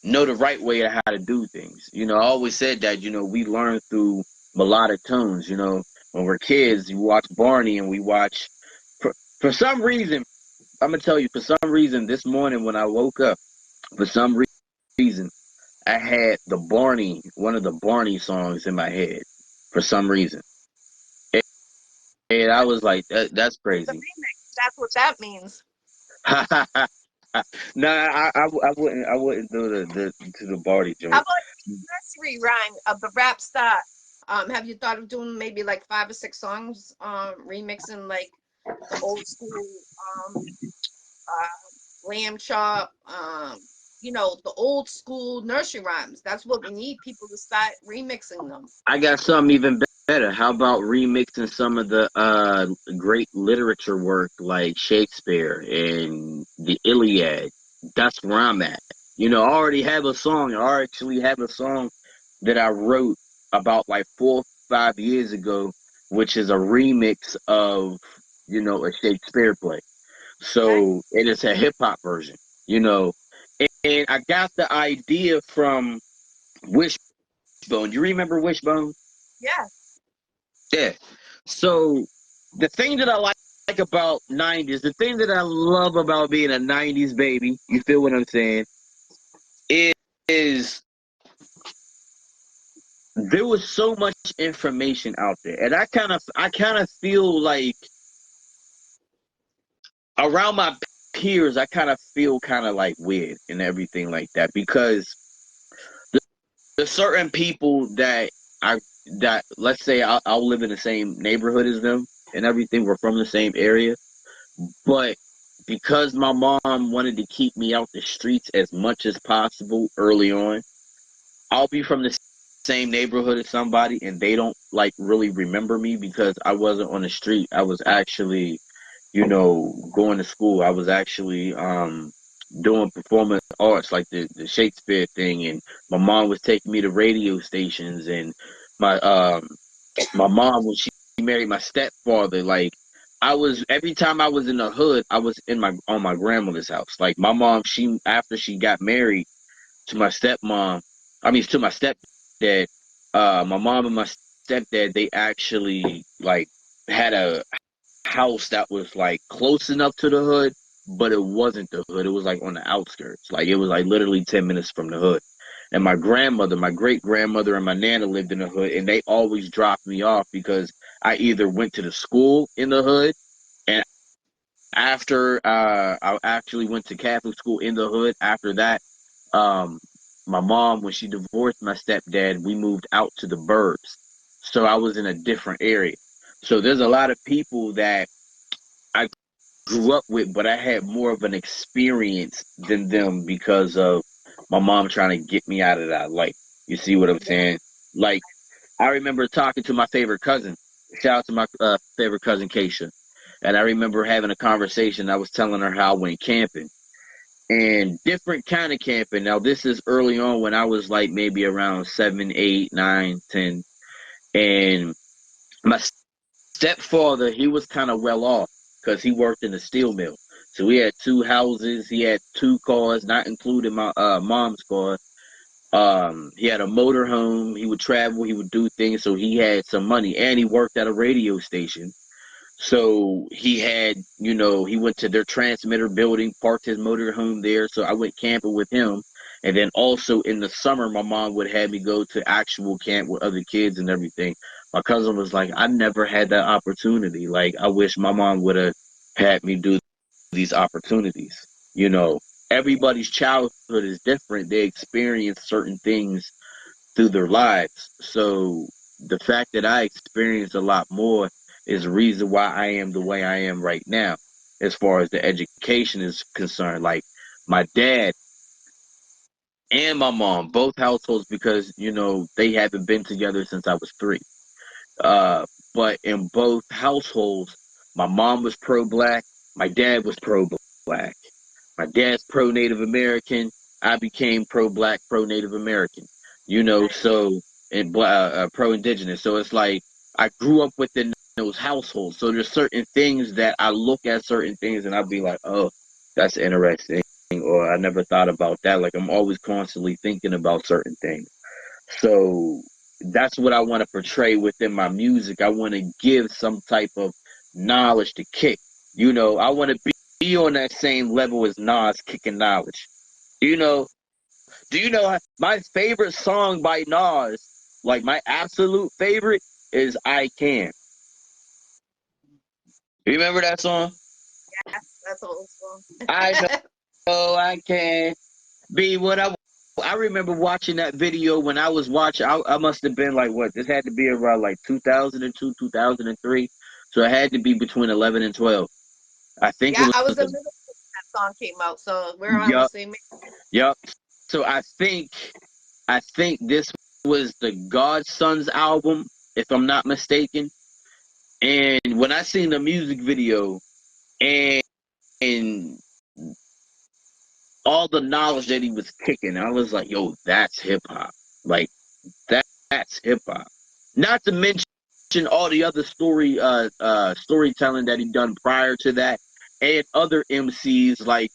know the right way of how to do things. I always said that, we learn through melodic tones. When we're kids, you watch Barney and we watch, for some reason, I'm going to tell you, for some reason, this morning when I woke up, for some reason, I had one of the Barney songs in my head for some reason. And I was like, that's The crazy. remix. That's what that means. No, I wouldn't do the to the Barney How joint. about nursery rhyme of the Rapstarr? Have you thought of doing maybe like 5 or 6 songs, remixing like the old school, lamb chop, the old school nursery rhymes? That's what we need, people to start remixing them. I got something even better. How about remixing some of the great literature work like Shakespeare and the Iliad? That's where I'm at. I already have a song. I actually have a song that I wrote about like 4 or 5 years ago, which is a remix of a Shakespeare play. Okay. So it is a hip hop version. You know, and I got the idea from Wishbone. Do you remember Wishbone? Yeah. Yeah. So the thing that I like about '90s, the thing that I love about being a '90s baby, you feel what I'm saying, is there was so much information out there, and I kind of feel like around my peers, I kind of feel kind of like weird and everything like that, because there's certain people I that let's say I'll live in the same neighborhood as them and everything. We're from the same area. But because my mom wanted to keep me out the streets as much as possible early on, I'll be from the same neighborhood as somebody and they don't like really remember me because I wasn't on the street. I was actually, going to school. I was actually doing performance arts like the Shakespeare thing, and my mom was taking me to radio stations, and my my mom, when she married my stepfather, like I was, every time I was in the hood, I was on my grandmother's house. Like my mom, she, after she got married to my stepmom, I mean to my stepdad, my mom and my stepdad, they actually like had a house that was like close enough to the hood, but it wasn't the hood. It was like on the outskirts. Like it was like literally 10 minutes from the hood. And my grandmother, my great grandmother, and my nana lived in the hood, and they always dropped me off because I either went to the school in the hood, and after I actually went to Catholic school in the hood. After that, um, my mom, when she divorced my stepdad, we moved out to the burbs, so I was in a different area. So there's a lot of people that I grew up with, but I had more of an experience than them because of my mom trying to get me out of that life. You see what I'm saying? Like, I remember talking to my favorite cousin. Shout out to my favorite cousin, Keisha. And I remember having a conversation. I was telling her how I went camping and different kind of camping. Now, this is early on when I was like maybe around 7, 8, 9, 10. And my stepfather, he was kind of well off because he worked in a steel mill. So he had two houses, he had two cars, not including my mom's car. He had a motor home. He would travel. He would do things. So he had some money, and he worked at a radio station. So he had, he went to their transmitter building, parked his motor home there. So I went camping with him. And then also in the summer, my mom would have me go to actual camp with other kids and everything. My cousin was like, I never had that opportunity. Like, I wish my mom would have had me do these opportunities. You know, everybody's childhood is different. They experience certain things through their lives. So the fact that I experienced a lot more is the reason why I am the way I am right now, as far as the education is concerned. Like my dad and my mom, both households, because they haven't been together since I was 3. Uh, but in both households, my mom was pro-black, my dad was pro-black. My dad's pro-Native American. I became pro-black, pro-Native American. So and pro-indigenous. So it's like I grew up within those households. So there's certain things that I look at certain things and I'll be like, oh, that's interesting, or I never thought about that. Like I'm always constantly thinking about certain things. So that's what I want to portray within my music. I want to give some type of knowledge to kick. I want to be on that same level as Nas kicking knowledge. You know, do you know my favorite song by Nas, like my absolute favorite is I Can. You remember that song? That's old school. I know I can be what I remember watching that video when I was watching. I must have been like, what? This had to be around like 2002, 2003. So it had to be between 11 and 12. I think it Yeah, was. I was in middle school when that song came out, so we're on the Yup, same. yup. So I think this was the Godson's album, if I'm not mistaken. And when I seen the music video and all the knowledge that he was kicking, I was like, yo, that's hip hop. Like that's hip hop. Not to mention all the other storytelling that he done prior to that, and other MCs like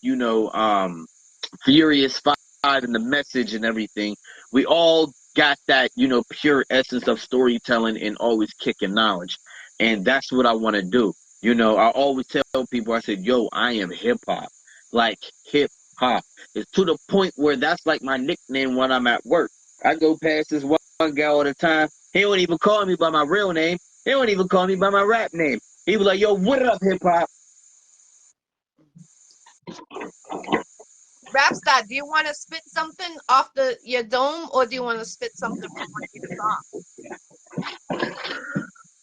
Furious Five and the Message and everything. We all got that pure essence of storytelling and always kicking knowledge, and that's what I want to do. I always tell people, I said, yo, I am hip hop, like hip hop. It's to the point where that's like my nickname when I'm at work. I go past this one guy all the time. He don't even call me by my real name. He don't even call me by my rap name. He was like, yo, what up, hip hop? Rapstarr, do you want to spit something off your dome, or do you want to spit something from one of your songs?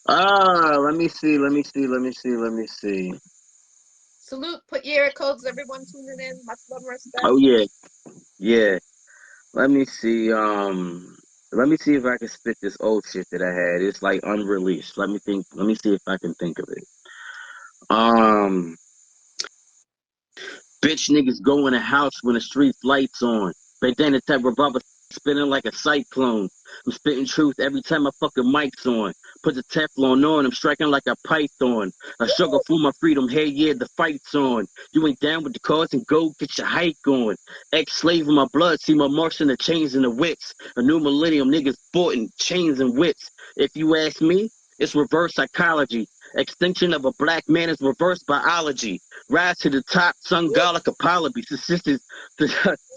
Let me see, let me see, let me see, let me see. Salute, put your ear codes, everyone tuning in. Much love and respect. Oh yeah, yeah. Let me see. Let me see if I can spit this old shit that I had. It's like unreleased. Let me think. Let me see if I can think of it. Um, Bitch niggas go in the house when the street lights on. But then the type of rubber spinning like a cyclone. I'm spitting truth every time my fucking mic's on. Put the Teflon on, I'm striking like a python. I struggle for my freedom, hey yeah, the fight's on. You ain't down with the cause and go get your hike on. Ex-slave in my blood, see my marks in the chains and the whips. A new millennium niggas bought in chains and whips. If you ask me, it's reverse psychology. Extinction of a black man is reverse biology. Rise to the top, sun god like Apollo.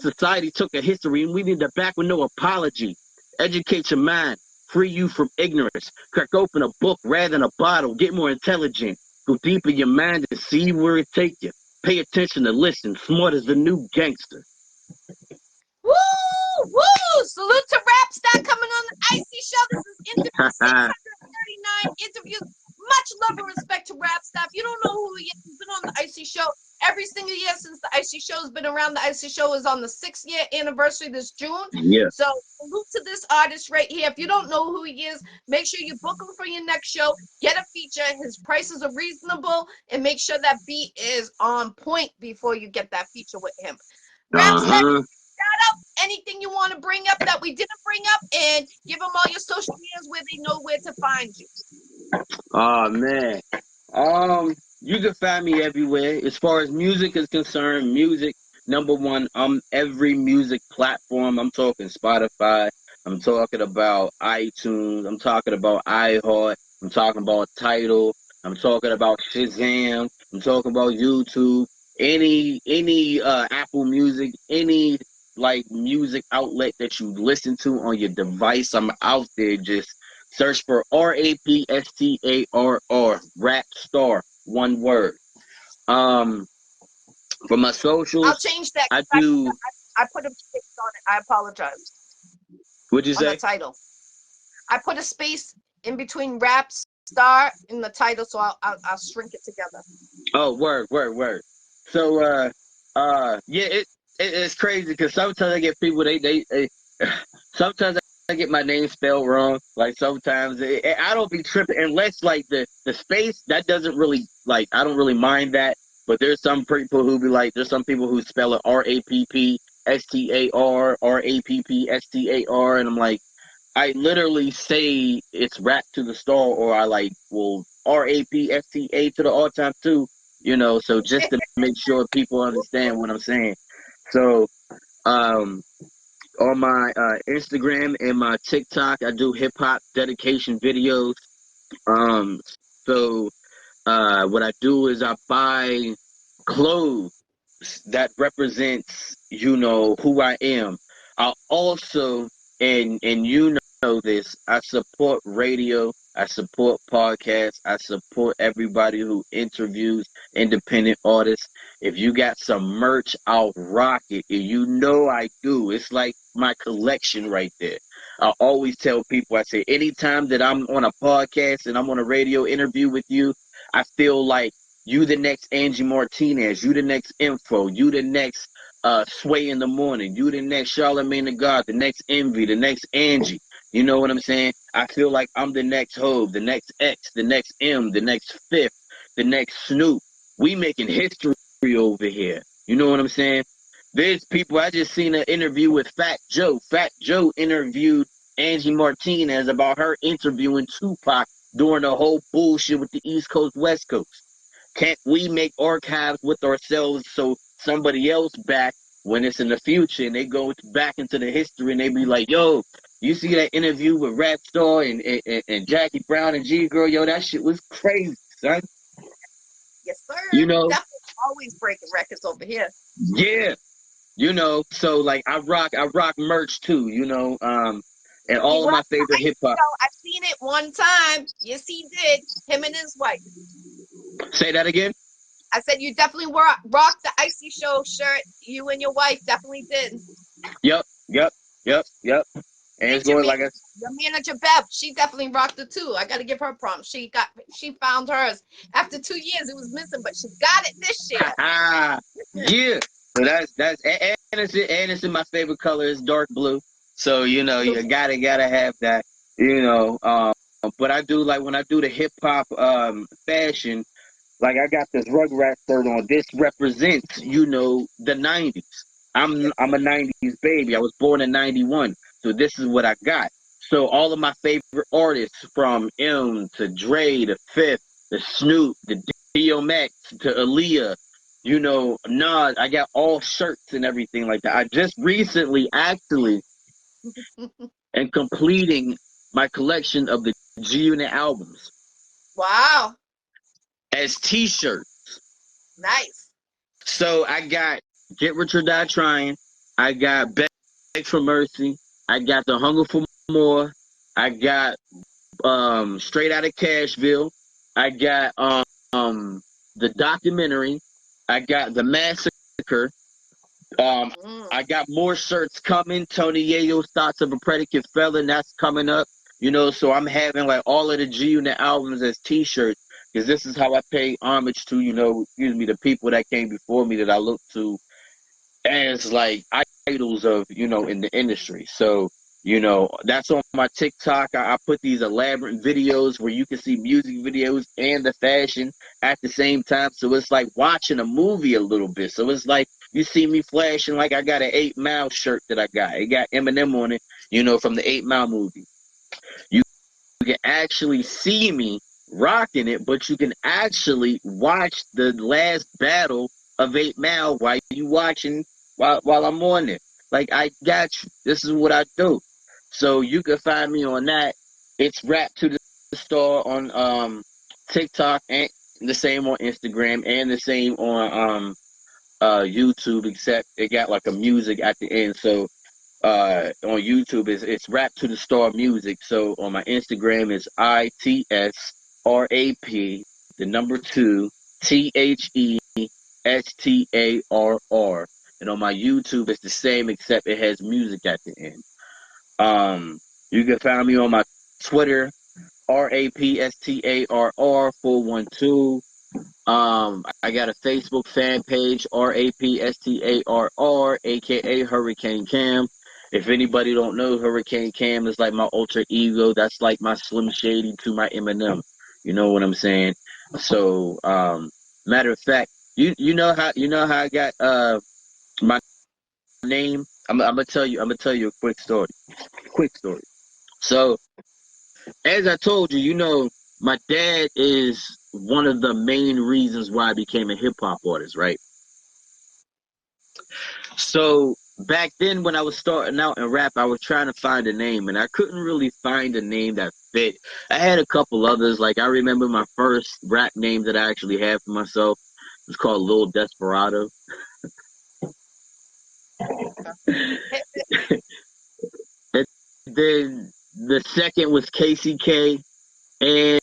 Society took a history and we need it back with no apology. Educate your mind, free you from ignorance. Crack open a book rather than a bottle. Get more intelligent. Go deep in your mind and see where it takes you. Pay attention to listen. Smart as the new gangster. Woo! Woo! Salute to Rapstarr coming on the Iccy Showw. This is interview 639 interviews. Much love and respect to Rapstarr. If you don't know who he is, he's been on the Iccy Showw every single year since the Iccy Show has been around. The Iccy Show is on the 6th-year anniversary this June. Yeah. So salute to this artist right here. If you don't know who he is, make sure you book him for your next show. Get a feature. His prices are reasonable, and make sure that beat is on point before you get that feature with him. Rapstarr, Uh-huh. anything you want to bring up that we didn't bring up, and give them all your social medias where they know where to find you. Oh man. You can find me everywhere. As far as music is concerned, music number one, I'm every music platform. I'm talking Spotify, I'm talking about iTunes, I'm talking about iHeart, I'm talking about Tidal, I'm talking about Shazam, I'm talking about YouTube, any Apple Music, any like music outlet that you listen to on your device, I'm out there. Just search for Rapstarr, Rapstarr, one word. Um, for my I'll socials, change that. I do. I put a space on it. I apologize. What'd you On the say? title, I put a space in between Rapstarr in the title, so I'll shrink it together. Oh, word. So, yeah, it's crazy because sometimes I get people they sometimes I get my name spelled wrong. Like sometimes I don't be tripping unless like the space that doesn't really like I don't really mind that. But there's some people who be like there's some people who spell it Rappstar, Rappstar, and I'm like I literally say it's rap to the star, or I like will Rapsta to the all time too. So just to make sure people understand what I'm saying. So um, on my Instagram and my TikTok, I do hip hop dedication videos. Um, so what I do is I buy clothes that represents who I am. I also and know this. I support radio. I support podcasts. I support everybody who interviews independent artists. If you got some merch, I'll rock it. And I do. It's like my collection right there. I always tell people, I say, anytime that I'm on a podcast and I'm on a radio interview with you, I feel like you the next Angie Martinez, you the next Info, you the next Sway in the Morning, you the next Charlamagne the God, the next Envy, the next Angie. You know what I'm saying? I feel like I'm the next Hove, the next X, the next M, the next Fifth, the next Snoop. We making history over here. You know what I'm saying? There's people, I just seen an interview with Fat Joe. Fat Joe interviewed Angie Martinez about her interviewing Tupac during the whole bullshit with the East Coast, West Coast. Can't we make archives with ourselves so somebody else back when it's in the future and they go back into the history and they be like, yo, you see that interview with Rapstarr and Jackie Brown and GGirl? Yo, that shit was crazy, son. Yes, sir. You know? Definitely always breaking records over here. Yeah. So like I rock merch too, and He all of my rocked the favorite hip Iccy hop. Show. I seen it one time. Yes, he did. Him and his wife. Say that again? I said you definitely rocked the Iccy Show shirt. You and your wife definitely did. Yep. And it's And your going man, like a your manager Bev, she definitely rocked it too. I got to give her props. She found hers after 2 years. It was missing, but she got it this year. yeah. So that's and it's in my favorite color. It's dark blue. So you gotta have that. You know, um, but I do like when I do the hip hop fashion. Like I got this Rugrat shirt on. This represents, the '90s. I'm Yes, I'm a '90s baby. I was born in '91, so this is what I got. So all of my favorite artists, from M to Dre to Fifth to Snoop to DMX to Aaliyah, Nas. I got all shirts and everything like that. I just recently, actually, and completing my collection of the G Unit albums wow, as T-shirts. nice. So I got Get Rich or Die Trying. I got Beg for Mercy. I got The Hunger for More. I got Straight Out of Cashville. I got the documentary. I got The Massacre. Um, Mm. I got more shirts coming. Tony Yayo's Thoughts of a Predicate Felon, that's coming up. So I'm having like all of the G Unit albums as T-shirts. because this is how I pay homage to, excuse me, the people that came before me that I look to as like idols of, in the industry. So, that's on my TikTok. I put these elaborate videos where you can see music videos and the fashion at the same time. So it's like watching a movie a little bit. So it's like you see me flashing like I got an 8 Mile shirt that I got. It got Eminem on it, from the 8 Mile movie. You can actually see me rocking it, but you can actually watch the last battle of 8 Mile while you watching while I'm on it. Like, I got you. This is what I do. So you can find me on that. It's Rap to the Star on TikTok, and the same on Instagram, and the same on YouTube, except it got like a music at the end. So on YouTube it's Rap to the Star Music. So on my Instagram is ITSRAP the number 2 THESTARR, and on my YouTube it's the same except it has music at the end. You can find me on my Twitter, RAPSTARR412. I got a Facebook fan page, RAPSTARR, aka Hurricane Cam. If anybody don't know, Hurricane Cam is like my alter ego. That's like my Slim Shady to my Eminem. You know what I'm saying? So, matter of fact, you know how I got my name. I'm gonna tell you a quick story. Quick story. So, as I told you, my dad is one of the main reasons why I became a hip hop artist, right? So back then when I was starting out in rap, I was trying to find a name and I couldn't really find a name that fit. I had a couple others. Like, I remember my first rap name that I actually had for myself was called Lil Desperado. And then the second was KCK, and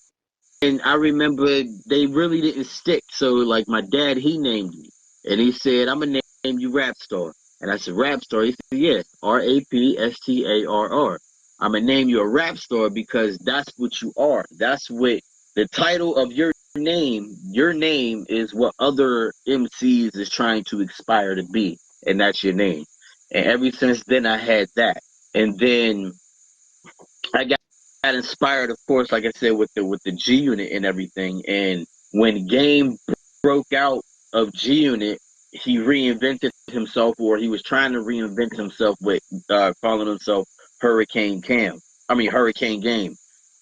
I remember they really didn't stick. So like my dad, he named me, and he said, "I'm gonna name you Rapstarr." And I said, "Rapstarr?" He said, "Yeah, RAPSTARR. I'm gonna name you a rap star because that's what you are. That's what the title of your name. Your name is what other MCs is trying to aspire to be, and that's your name." And ever since then, I had that. And then I got inspired, of course, like I said, with the G Unit and everything. And when Game broke out of G Unit, he reinvented himself, or he was trying to reinvent himself with calling himself Hurricane Cam. I mean Hurricane Game.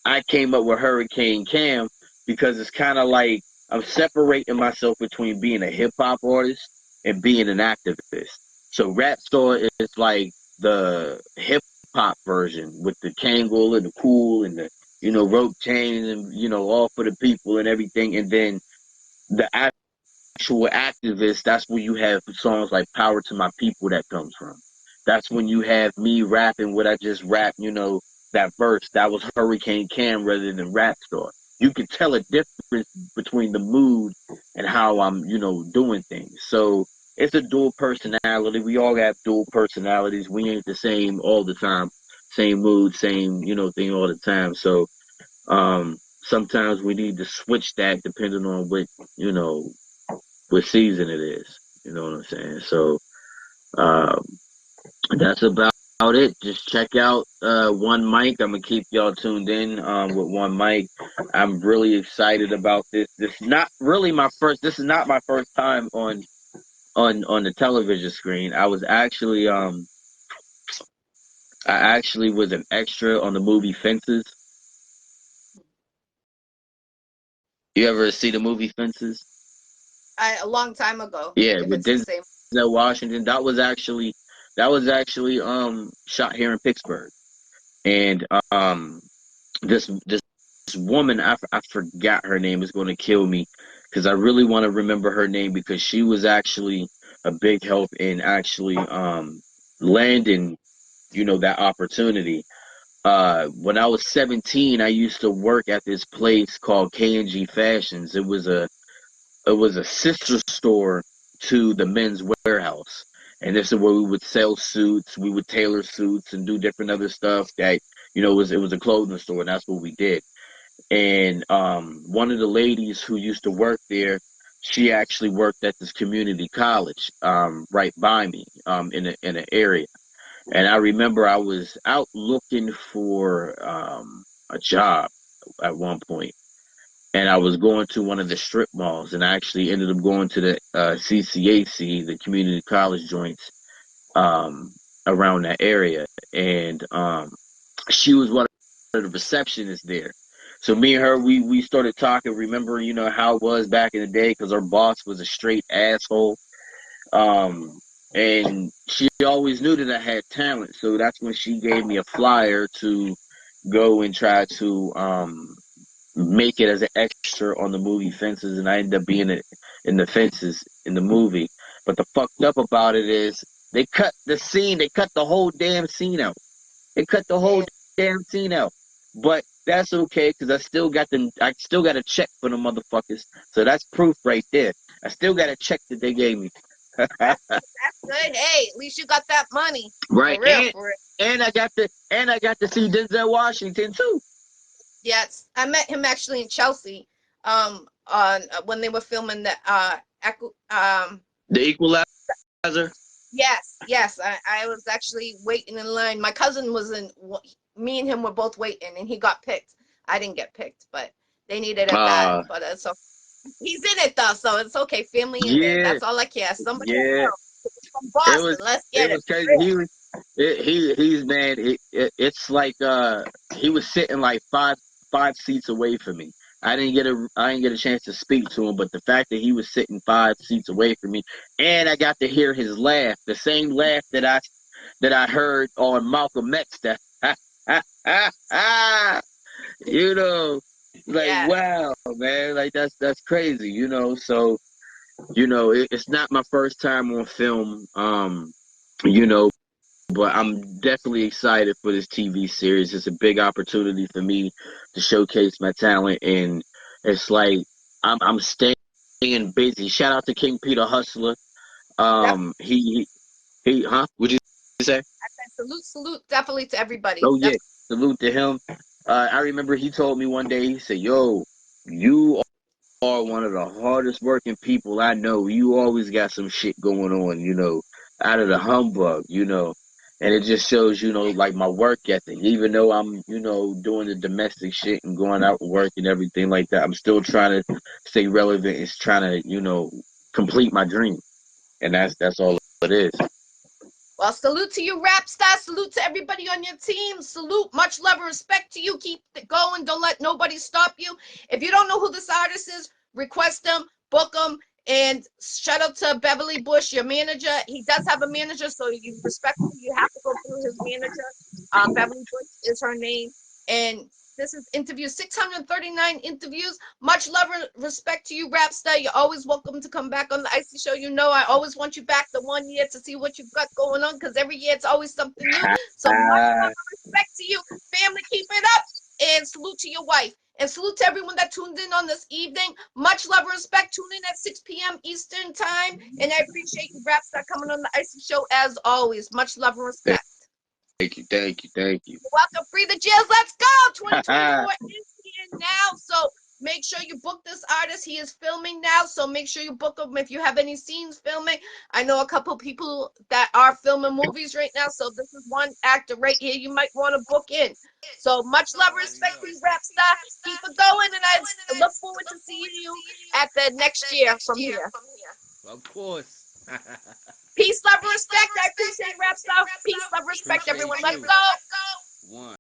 I came up with Hurricane Cam because it's kind of like I'm separating myself between being a hip hop artist and being an activist. So Rapstarr is like the hip hop version with the Kangol and the cool and the rope chains and all for the people and everything. And then the actual activist, that's where you have songs like Power to My People that comes from. That's when you have me rapping what I just rapped, that verse. That was Hurricane Cam rather than Rapstarr. You can tell a difference between the mood and how I'm, doing things. So it's a dual personality. We all have dual personalities. We ain't the same all the time. Same mood, same, thing all the time. So sometimes we need to switch that depending on what season it is. You know what I'm saying? So um, that's about it. Just check out One Mic. I'm gonna keep y'all tuned in with One Mic. I'm really excited about this. This is not really my first. This is not my first time on the television screen. I actually was an extra on the movie Fences. You ever see the movie Fences? A long time ago, Yeah, if with it's the same. Denzel Washington. That was actually shot here in Pittsburgh. And this woman, I forgot her name, is going to kill me because I really want to remember her name because she was actually a big help in actually landing that opportunity. When I was 17, I used to work at this place called K&G Fashions. It was a sister store to the Men's Warehouse. And this is where we would sell suits, we would tailor suits and do different other stuff that, it was a clothing store, and that's what we did. and one of the ladies who used to work there, she actually worked at this community college right by me in an area. And I remember I was out looking for a job at one point, and I was going to one of the strip malls, and I actually ended up going to the CCAC, the community college joints, um, around that area, and she was one of the receptionists there. So me and her, we started talking. Remember, how it was back in the day, because our boss was a straight asshole. Um, and she always knew that I had talent, so that's when she gave me a flyer to go and try to make it as an extra on the movie Fences, and I ended up being in the Fences in the movie. But the fucked up about it is they cut the scene, they cut the whole damn scene out. They cut the whole damn scene out. But that's okay because I still got a check for the motherfuckers. So that's proof right there. I still got a check that they gave me. That's good. Hey, at least you got that money. Right. For real, for real. And I got to see Denzel Washington too. Yes, I met him actually in Chelsea. On when they were filming the The Equalizer. Yes. I was actually waiting in line. My cousin was in. Me and him were both waiting, and he got picked. I didn't get picked, but they needed it bad. But so he's in it though, so it's okay. Family in there. Yeah, That's all I care. Somebody I yeah. know. From It was Boston. Let's it get it. was crazy. He's man. It's like he was sitting like five seats away from me. I didn't get a chance to speak to him, but the fact that he was sitting 5 seats away from me, and I got to hear his laugh, the same laugh that I heard on Malcolm X. That you know, like Yeah. wow, man, like that's crazy. So it's not my first time on film. You know, but I'm definitely excited for this TV series. It's a big opportunity for me to showcase my talent, and it's like I'm staying busy. Shout out to King Peter Hustler. Yep. He huh? Would you say? I said salute, definitely to everybody. Oh yeah, salute to him. I remember he told me one day. He said, "Yo, you are one of the hardest working people I know. You always got some shit going on, out of the humbug, And it just shows, like my work ethic. Even though I'm, doing the domestic shit and going out to work and everything like that, I'm still trying to stay relevant and trying to, complete my dream. And that's all it is. Well, salute to you, Rapstarr. Salute to everybody on your team. Salute, much love and respect to you. Keep it going. Don't let nobody stop you. If you don't know who this artist is, request them, book them, and shout out to Beverly Bush, your manager. He does have a manager, so you respectfully you have to go through his manager. Beverly Bush is her name, and this is interview 639 interviews. Much love and respect to you, Rapstarr. You're always welcome to come back on the Iccy Show. I always want you back the 1 year to see what you've got going on because every year it's always something new. So much love and respect to you. Family, keep it up. And salute to your wife. And salute to everyone that tuned in on this evening. Much love and respect. Tune in at 6 p.m. Eastern Time. And I appreciate you, Rapstarr, coming on the Iccy Show as always. Much love and respect. Thank you. You're welcome. Free the jizz. Let's go. 2024 is here now. So make sure you book this artist. He is filming now. So make sure you book him if you have any scenes filming. I know a couple people that are filming movies right now. So this is one actor right here you might want to book in. So much love and respect to you, Rapstarr. Keep it going. And I look forward to seeing you at the next year from here. Of course. Peace, love, and respect. I appreciate Rapstarr. Peace, love, respect, Appreciate everyone. Let's you. go. One.